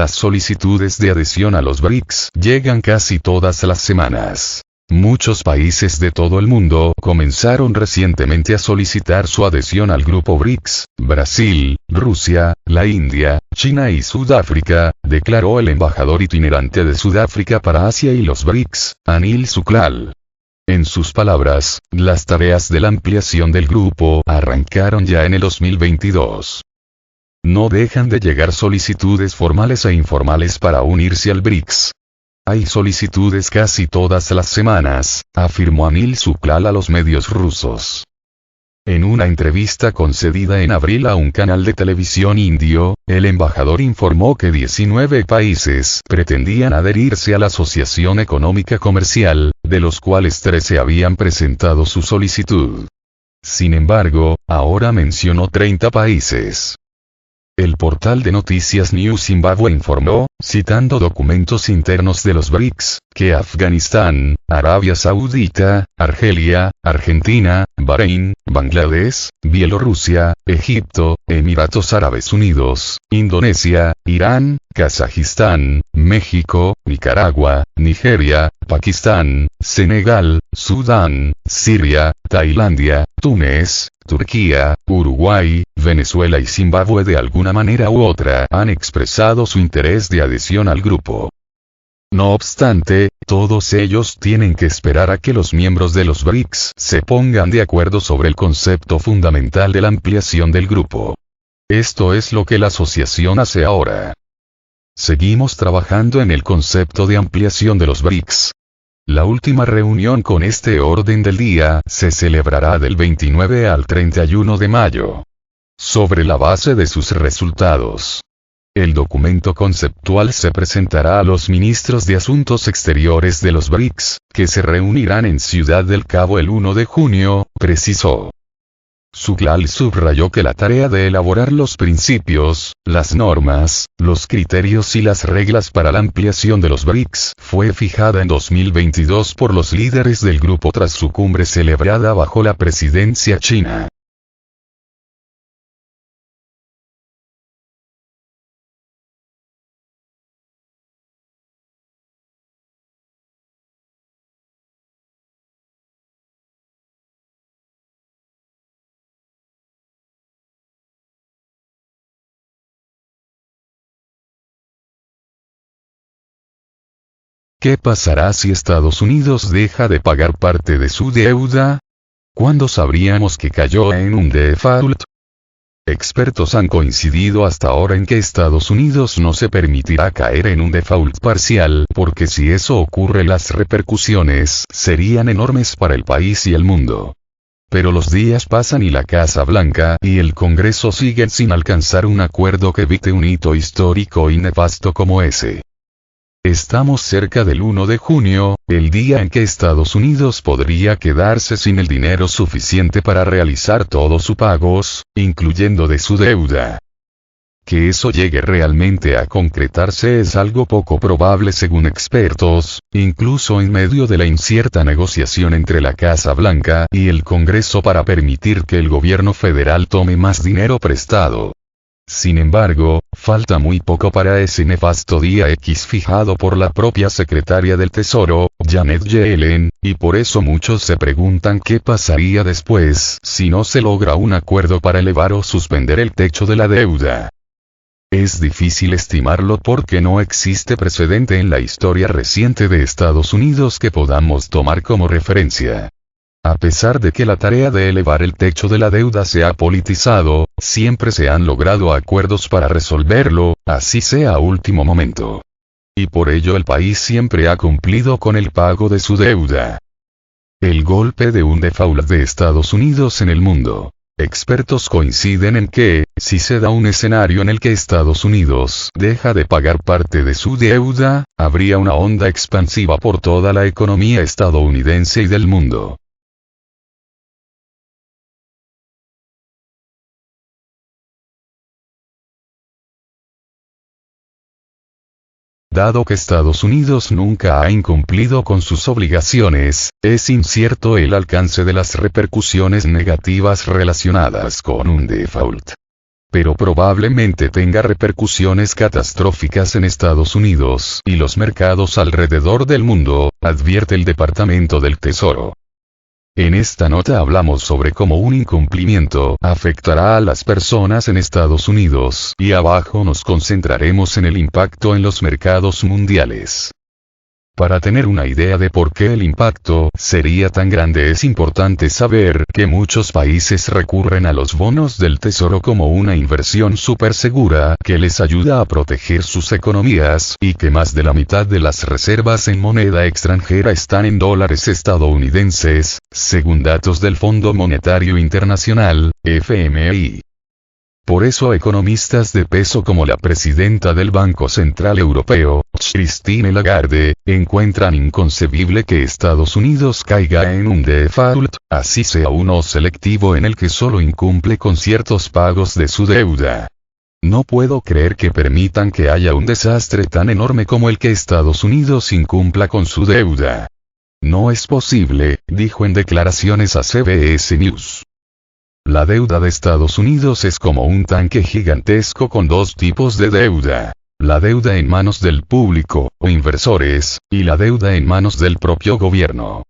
las solicitudes de adhesión a los BRICS llegan casi todas las semanas. Muchos países de todo el mundo comenzaron recientemente a solicitar su adhesión al grupo BRICS. Brasil, Rusia, la India, China y Sudáfrica, declaró el embajador itinerante de Sudáfrica para Asia y los BRICS, Anil Suklal. En sus palabras, las tareas de la ampliación del grupo arrancaron ya en el 2022. No dejan de llegar solicitudes formales e informales para unirse al BRICS. Hay solicitudes casi todas las semanas, afirmó Anil Suklal a los medios rusos. En una entrevista concedida en abril a un canal de televisión indio, el embajador informó que 19 países pretendían adherirse a la Asociación Económica Comercial, de los cuales 13 habían presentado su solicitud. Sin embargo, ahora mencionó 30 países. El portal de noticias News Zimbabwe informó, citando documentos internos de los BRICS, que Afganistán, Arabia Saudita, Argelia, Argentina, Bahrein, Bangladesh, Bielorrusia, Egipto, Emiratos Árabes Unidos, Indonesia, Irán, Kazajistán, México, Nicaragua, Nigeria, Pakistán, Senegal, Sudán, Siria, Tailandia, Túnez, Turquía, Uruguay, Venezuela y Zimbabue de alguna manera u otra han expresado su interés de adhesión al grupo. No obstante, todos ellos tienen que esperar a que los miembros de los BRICS se pongan de acuerdo sobre el concepto fundamental de la ampliación del grupo. Esto es lo que la asociación hace ahora. Seguimos trabajando en el concepto de ampliación de los BRICS. La última reunión con este orden del día se celebrará del 29 al 31 de mayo. Sobre la base de sus resultados, el documento conceptual se presentará a los ministros de Asuntos Exteriores de los BRICS, que se reunirán en Ciudad del Cabo el 1 de junio, precisó. Suklal subrayó que la tarea de elaborar los principios, las normas, los criterios y las reglas para la ampliación de los BRICS fue fijada en 2022 por los líderes del grupo tras su cumbre celebrada bajo la presidencia china. ¿Qué pasará si Estados Unidos deja de pagar parte de su deuda? ¿Cuándo sabríamos que cayó en un default? Expertos han coincidido hasta ahora en que Estados Unidos no se permitirá caer en un default parcial, porque si eso ocurre las repercusiones serían enormes para el país y el mundo. Pero los días pasan y la Casa Blanca y el Congreso siguen sin alcanzar un acuerdo que evite un hito histórico y nefasto como ese. Estamos cerca del 1 de junio, el día en que Estados Unidos podría quedarse sin el dinero suficiente para realizar todos sus pagos, incluyendo de su deuda. Que eso llegue realmente a concretarse es algo poco probable según expertos, incluso en medio de la incierta negociación entre la Casa Blanca y el Congreso para permitir que el gobierno federal tome más dinero prestado. Sin embargo, falta muy poco para ese nefasto día X fijado por la propia secretaria del Tesoro, Janet Yellen, y por eso muchos se preguntan qué pasaría después si no se logra un acuerdo para elevar o suspender el techo de la deuda. Es difícil estimarlo porque no existe precedente en la historia reciente de Estados Unidos que podamos tomar como referencia. A pesar de que la tarea de elevar el techo de la deuda se ha politizado, siempre se han logrado acuerdos para resolverlo, así sea a último momento. Y por ello el país siempre ha cumplido con el pago de su deuda. El golpe de un default de Estados Unidos en el mundo. Expertos coinciden en que, si se da un escenario en el que Estados Unidos deja de pagar parte de su deuda, habría una onda expansiva por toda la economía estadounidense y del mundo. Dado que Estados Unidos nunca ha incumplido con sus obligaciones, es incierto el alcance de las repercusiones negativas relacionadas con un default. pero probablemente tenga repercusiones catastróficas en Estados Unidos y los mercados alrededor del mundo, advierte el Departamento del Tesoro. En esta nota hablamos sobre cómo un incumplimiento afectará a las personas en Estados Unidos, y abajo nos concentraremos en el impacto en los mercados mundiales. Para tener una idea de por qué el impacto sería tan grande, es importante saber que muchos países recurren a los bonos del tesoro como una inversión súper segura que les ayuda a proteger sus economías, y que más de la mitad de las reservas en moneda extranjera están en dólares estadounidenses, según datos del Fondo Monetario Internacional, FMI. Por eso economistas de peso como la presidenta del Banco Central Europeo, Christine Lagarde, encuentran inconcebible que Estados Unidos caiga en un default, así sea uno selectivo en el que solo incumple con ciertos pagos de su deuda. No puedo creer que permitan que haya un desastre tan enorme como el que Estados Unidos incumpla con su deuda. No es posible, dijo en declaraciones a CBS News. La deuda de Estados Unidos es como un tanque gigantesco con dos tipos de deuda: la deuda en manos del público, o inversores, y la deuda en manos del propio gobierno.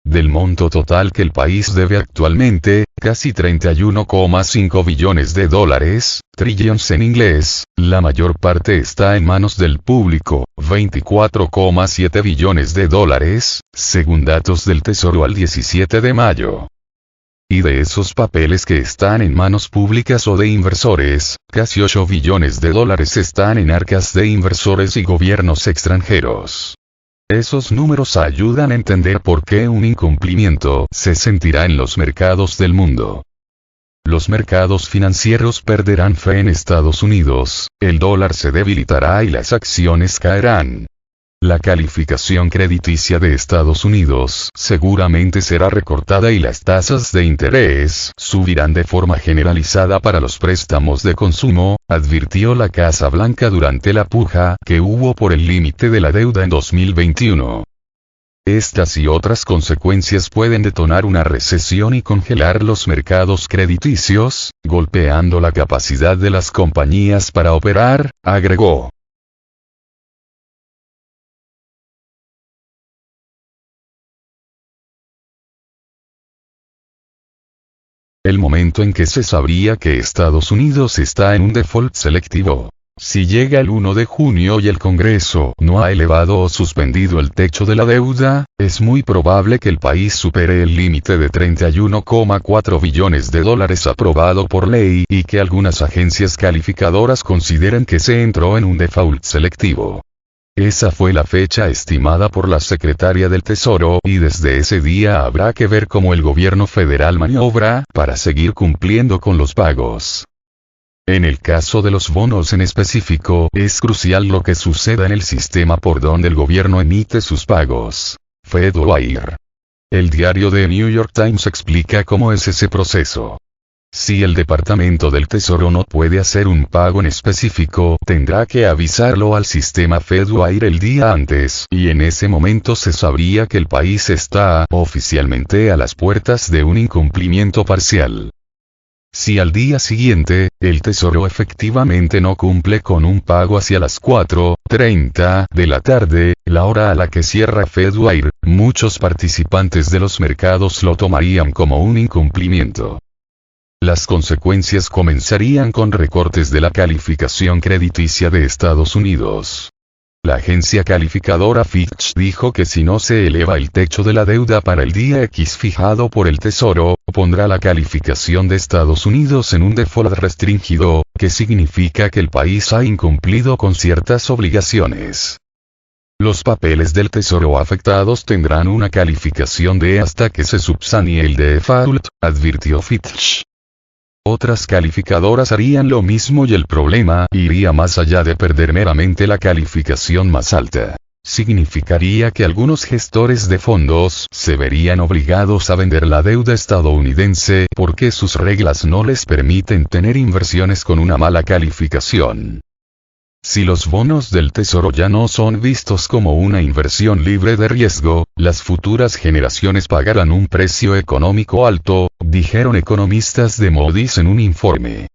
Del monto total que el país debe actualmente, casi 31,5 billones de dólares, trillions en inglés, la mayor parte está en manos del público, 24,7 billones de dólares, según datos del Tesoro al 17 de mayo. Y de esos papeles que están en manos públicas o de inversores, casi 8 billones de dólares están en arcas de inversores y gobiernos extranjeros. Esos números ayudan a entender por qué un incumplimiento se sentirá en los mercados del mundo. Los mercados financieros perderán fe en Estados Unidos, el dólar se debilitará y las acciones caerán. La calificación crediticia de Estados Unidos seguramente será recortada y las tasas de interés subirán de forma generalizada para los préstamos de consumo, advirtió la Casa Blanca durante la puja que hubo por el límite de la deuda en 2021. Estas y otras consecuencias pueden detonar una recesión y congelar los mercados crediticios, golpeando la capacidad de las compañías para operar, agregó. El momento en que se sabría que Estados Unidos está en un default selectivo. Si llega el 1 de junio y el Congreso no ha elevado o suspendido el techo de la deuda, es muy probable que el país supere el límite de 31,4 billones de dólares aprobado por ley y que algunas agencias calificadoras consideren que se entró en un default selectivo. Esa fue la fecha estimada por la secretaria del Tesoro y desde ese día habrá que ver cómo el gobierno federal maniobra para seguir cumpliendo con los pagos. En el caso de los bonos en específico, es crucial lo que suceda en el sistema por donde el gobierno emite sus pagos. FedWire. El diario The New York Times explica cómo es ese proceso. Si el Departamento del Tesoro no puede hacer un pago en específico, tendrá que avisarlo al sistema FedWire el día antes, y en ese momento se sabría que el país está oficialmente a las puertas de un incumplimiento parcial. Si al día siguiente, el Tesoro efectivamente no cumple con un pago hacia las 4:30 de la tarde, la hora a la que cierra FedWire, muchos participantes de los mercados lo tomarían como un incumplimiento. Las consecuencias comenzarían con recortes de la calificación crediticia de Estados Unidos. La agencia calificadora Fitch dijo que si no se eleva el techo de la deuda para el día X fijado por el Tesoro, pondrá la calificación de Estados Unidos en un default restringido, que significa que el país ha incumplido con ciertas obligaciones. Los papeles del Tesoro afectados tendrán una calificación D hasta que se subsanie el default, advirtió Fitch. Otras calificadoras harían lo mismo y el problema iría más allá de perder meramente la calificación más alta. Significaría que algunos gestores de fondos se verían obligados a vender la deuda estadounidense porque sus reglas no les permiten tener inversiones con una mala calificación. Si los bonos del Tesoro ya no son vistos como una inversión libre de riesgo, las futuras generaciones pagarán un precio económico alto, dijeron economistas de Moody's en un informe.